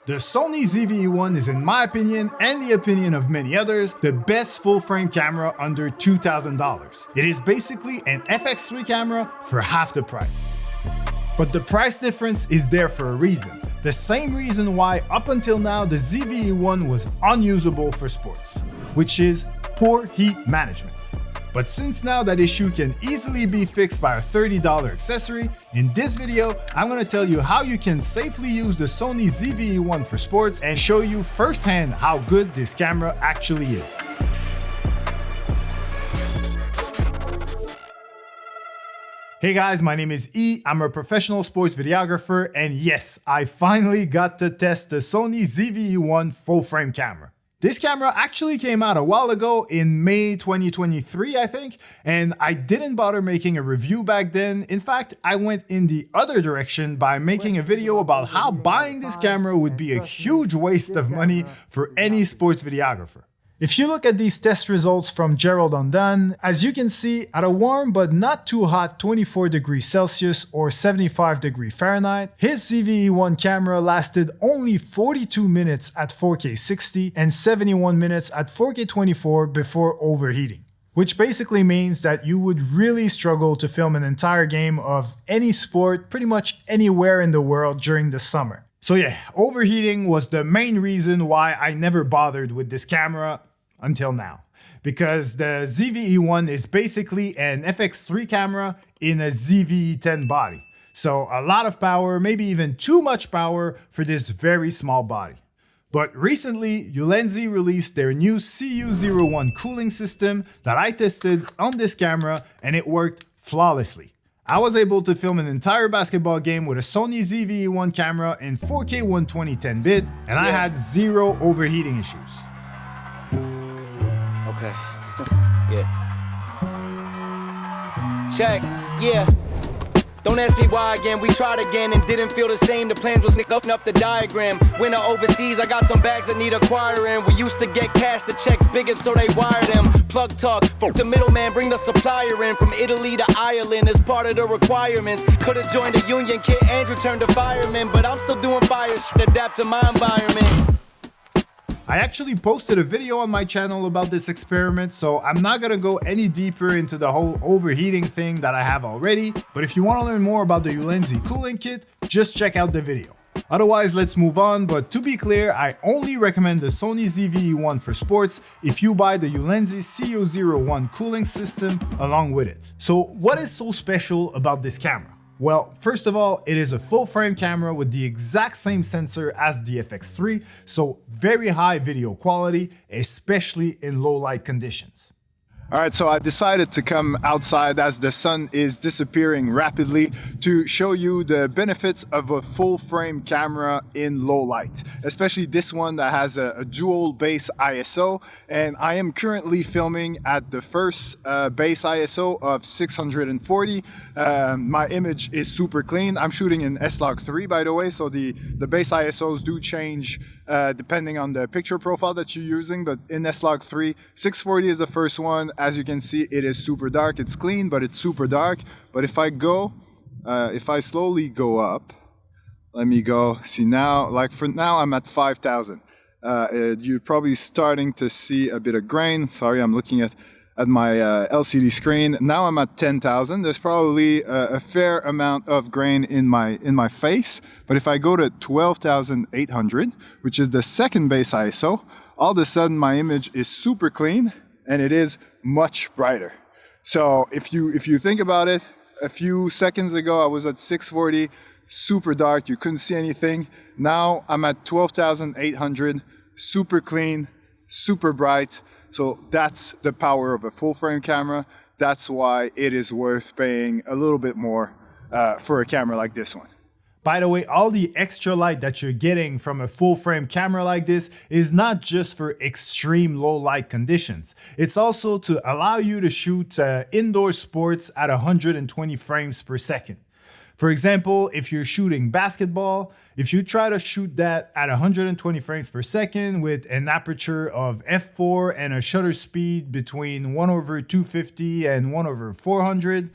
The Sony ZV-E1 is, in my opinion, and the opinion of many others, the best full-frame camera under $2,000. It is basically an FX3 camera for half the price. But the price difference is there for a reason. The same reason why up until now the ZV-E1 was unusable for sports, which is poor heat management. But since now that issue can easily be fixed by a $30 accessory, in this video, I'm gonna tell you how you can safely use the Sony ZV-E1 for sports and show you firsthand how good this camera actually is. Hey guys, my name is E, I'm a professional sports videographer, and yes, I finally got to test the Sony ZV-E1 full-frame camera. This camera actually came out a while ago in May 2023, I think, and I didn't bother making a review back then. In fact, I went in the other direction by making a video about how buying this camera would be a huge waste of money for any sports videographer. If you look at these test results from Gerald Undone, as you can see, at a warm but not too hot 24 degrees Celsius or 75 degrees Fahrenheit, his ZV-E1 camera lasted only 42 minutes at 4K 60 and 71 minutes at 4K 24 before overheating. Which basically means that you would really struggle to film an entire game of any sport pretty much anywhere in the world during the summer. So yeah, overheating was the main reason why I never bothered with this camera until now. Because the ZV-E1 is basically an FX3 camera in a ZV-E10 body. So a lot of power, maybe even too much power for this very small body. But recently, Ulenzi released their new CU01 cooling system that I tested on this camera and it worked flawlessly. I was able to film an entire basketball game with a Sony ZV-E1 camera in 4K 120 10-bit, and I had zero overheating issues. Okay. Yeah. Check. Yeah. Don't ask me why again, we tried again and didn't feel the same. The plans was open up the diagram. Winter overseas, I got some bags that need acquiring. We used to get cash, the checks bigger so they wire them. Plug talk, fuck the middleman, bring the supplier in. From Italy to Ireland as part of the requirements. Could've joined a union, Kid Andrew turned to fireman. But I'm still doing fire shit, adapt to my environment. I actually posted a video on my channel about this experiment, so I'm not gonna go any deeper into the whole overheating thing that I have already, but if you wanna learn more about the Ulenzi cooling kit, just check out the video. Otherwise, let's move on, but to be clear, I only recommend the Sony ZV-E1 for sports if you buy the Ulenzi CU01 cooling system along with it. So what is so special about this camera? Well, first of all, it is a full-frame camera with the exact same sensor as the FX3, so very high video quality, especially in low-light conditions. All right, so I decided to come outside as the sun is disappearing rapidly to show you the benefits of a full-frame camera in low light, especially this one that has a dual base ISO, and I am currently filming at the first base ISO of 640. My image is super clean. I'm shooting in S-Log3, by the way, so the base ISOs do change depending on the picture profile that you're using, but in S-Log3, 640 is the first one. As you can see, it is super dark. It's clean, but it's super dark. But if I slowly go up, let me go, see now, like for now, I'm at 5,000. You're probably starting to see a bit of grain. Sorry, I'm looking at my LCD screen. Now I'm at 10,000. There's probably a fair amount of grain in my face. But if I go to 12,800, which is the second base ISO, all of a sudden my image is super clean and it is much brighter. So if you think about it, a few seconds ago I was at 640, super dark, you couldn't see anything. Now I'm at 12,800, super clean, super bright. So that's the power of a full-frame camera. That's why it is worth paying a little bit more for a camera like this one. By the way, all the extra light that you're getting from a full-frame camera like this is not just for extreme low light conditions. It's also to allow you to shoot indoor sports at 120 frames per second. For example, if you're shooting basketball, if you try to shoot that at 120 frames per second with an aperture of f4 and a shutter speed between 1/250 and 1/400,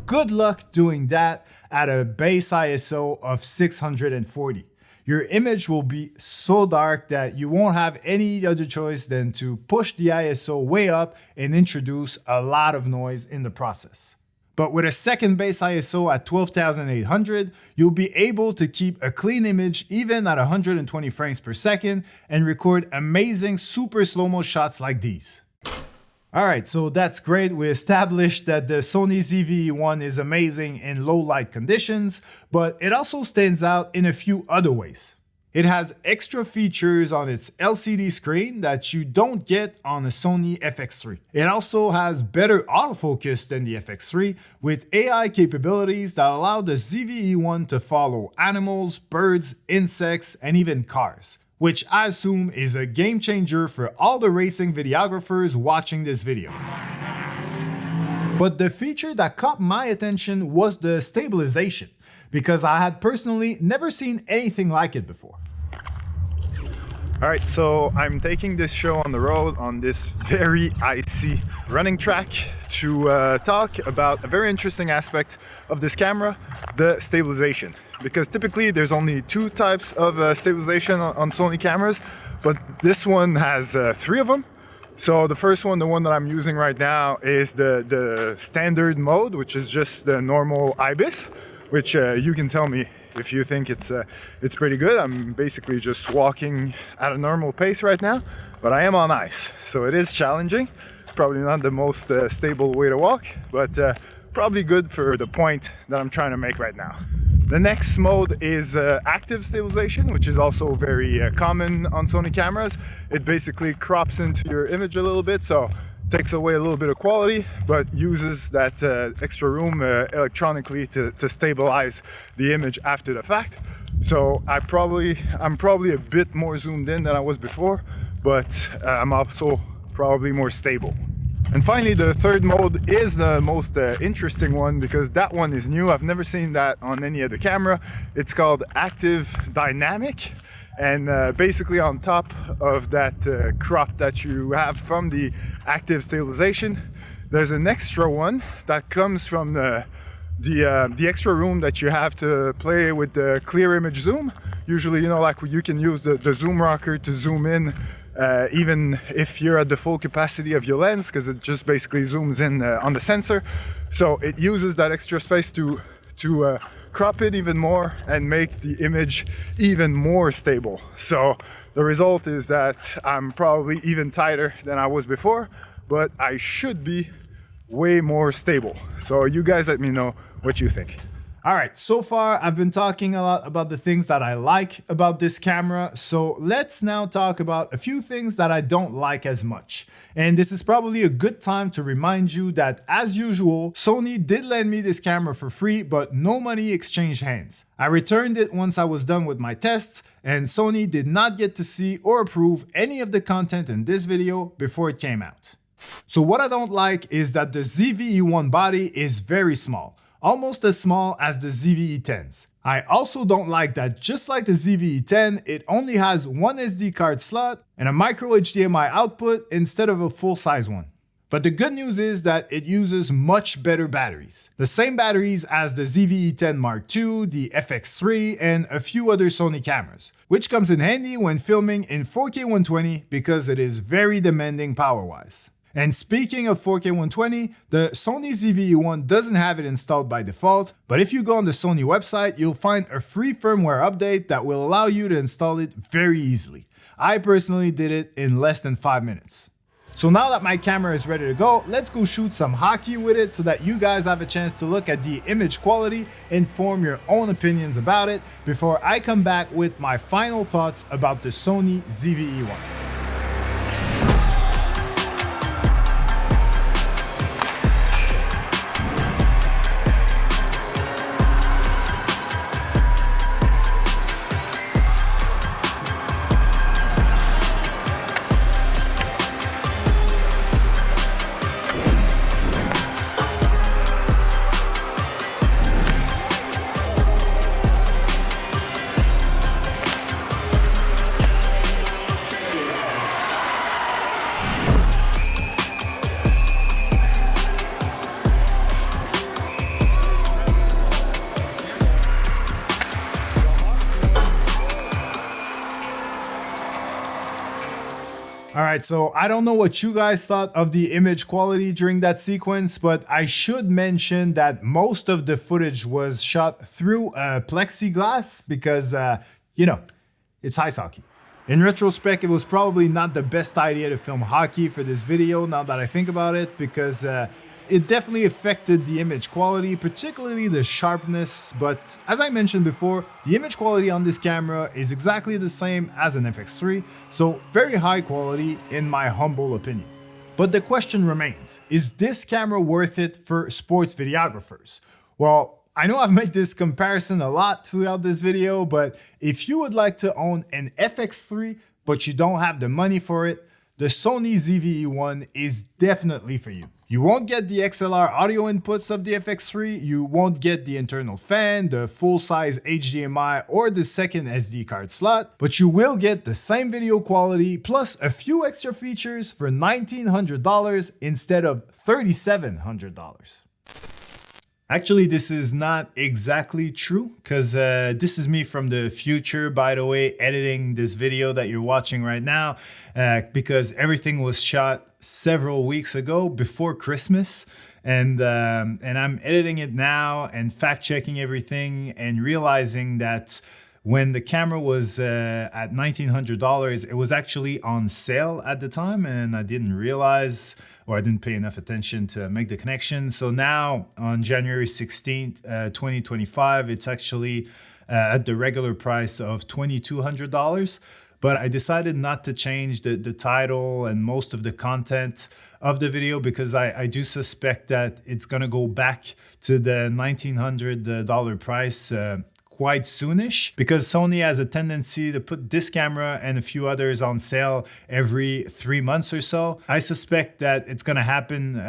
good luck doing that at a base ISO of 640. your image will be so dark that you won't have any other choice than to push the ISO way up and introduce a lot of noise in the process. But with a second base ISO at 12,800, you'll be able to keep a clean image even at 120 frames per second and record amazing super slow-mo shots like these. Alright, so that's great. We established that the Sony ZV-E1 is amazing in low light conditions, but it also stands out in a few other ways. It has extra features on its LCD screen that you don't get on a Sony FX3. It also has better autofocus than the FX3 with AI capabilities that allow the ZV-E1 to follow animals, birds, insects, and even cars, which I assume is a game changer for all the racing videographers watching this video. But the feature that caught my attention was the stabilization, because I had personally never seen anything like it before. Alright, so I'm taking this show on the road on this very icy running track to talk about a very interesting aspect of this camera, the stabilization. Because typically there's only two types of stabilization on Sony cameras, but this one has three of them. So the first one, the one that I'm using right now, is the standard mode, which is just the normal IBIS, which you can tell me if you think it's pretty good. I'm basically just walking at a normal pace right now, but I am on ice, so it is challenging. Probably not the most stable way to walk, but probably good for the point that I'm trying to make right now. The next mode is active stabilization, which is also very common on Sony cameras. It basically crops into your image a little bit, so takes away a little bit of quality, but uses that extra room electronically to stabilize the image after the fact. So I'm probably a bit more zoomed in than I was before, but I'm also probably more stable. And finally, the third mode is the most interesting one, because that one is new. I've never seen that on any other camera. It's called Active Dynamic. And basically on top of that crop that you have from the active stabilization, there's an extra one that comes from the extra room that you have to play with the clear image zoom. Usually, you know, like you can use the zoom rocker to zoom in even if you're at the full capacity of your lens, because it just basically zooms in on the sensor. So it uses that extra space to crop it even more and make the image even more stable. So the result is that I'm probably even tighter than I was before, but I should be way more stable. So you guys let me know what you think. All right, so far I've been talking a lot about the things that I like about this camera, so let's now talk about a few things that I don't like as much. And this is probably a good time to remind you that, as usual, Sony did lend me this camera for free, but no money exchanged hands. I returned it once I was done with my tests, and Sony did not get to see or approve any of the content in this video before it came out. So what I don't like is that the ZV-E1 body is very small. Almost as small as the ZV-E10s. I also don't like that, just like the ZV-E10, it only has one SD card slot and a micro HDMI output instead of a full-size one. But the good news is that it uses much better batteries. The same batteries as the ZV-E10 Mark II, the FX3, and a few other Sony cameras, which comes in handy when filming in 4K 120 because it is very demanding power-wise. And speaking of 4K 120, the Sony ZV-E1 doesn't have it installed by default, but if you go on the Sony website, you'll find a free firmware update that will allow you to install it very easily. I personally did it in less than 5 minutes. So now that my camera is ready to go, let's go shoot some hockey with it so that you guys have a chance to look at the image quality and form your own opinions about it before I come back with my final thoughts about the Sony ZV-E1. All right, so I don't know what you guys thought of the image quality during that sequence, but I should mention that most of the footage was shot through plexiglass because, it's ice hockey. In retrospect, it was probably not the best idea to film hockey for this video now that I think about it, because it definitely affected the image quality, particularly the sharpness. But as I mentioned before, the image quality on this camera is exactly the same as an FX3, so very high quality in my humble opinion. But the question remains, is this camera worth it for sports videographers? Well, I know I've made this comparison a lot throughout this video, but if you would like to own an FX3 but you don't have the money for it, the Sony ZV-E1 is definitely for you. You won't get the XLR audio inputs of the FX3, you won't get the internal fan, the full-size HDMI, or the second SD card slot, but you will get the same video quality plus a few extra features for $1,900 instead of $3,700. Actually, this is not exactly true, because this is me from the future, by the way, editing this video that you're watching right now, because everything was shot several weeks ago before Christmas, and I'm editing it now and fact-checking everything and realizing that when the camera was at $1,900, it was actually on sale at the time, and I didn't realize, or I didn't pay enough attention to make the connection. So now on January 16th, 2025, it's actually at the regular price of $2,200. But I decided not to change the title and most of the content of the video because I do suspect that it's gonna go back to the $1,900 price quite soonish, because Sony has a tendency to put this camera and a few others on sale every 3 months or so. I suspect that it's gonna happen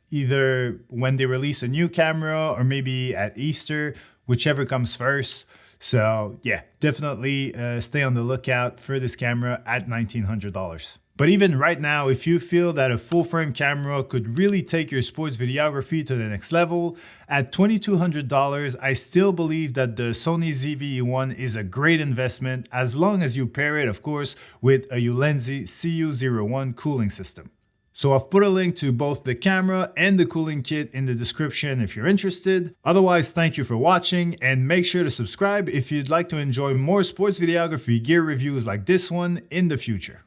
either when they release a new camera or maybe at Easter, whichever comes first. So yeah, definitely stay on the lookout for this camera at $1,900. But even right now, if you feel that a full-frame camera could really take your sports videography to the next level, at $2,200, I still believe that the Sony ZV-E1 is a great investment, as long as you pair it, of course, with a Ulanzi CU01 cooling system. So I've put a link to both the camera and the cooling kit in the description if you're interested. Otherwise, thank you for watching, and make sure to subscribe if you'd like to enjoy more sports videography gear reviews like this one in the future.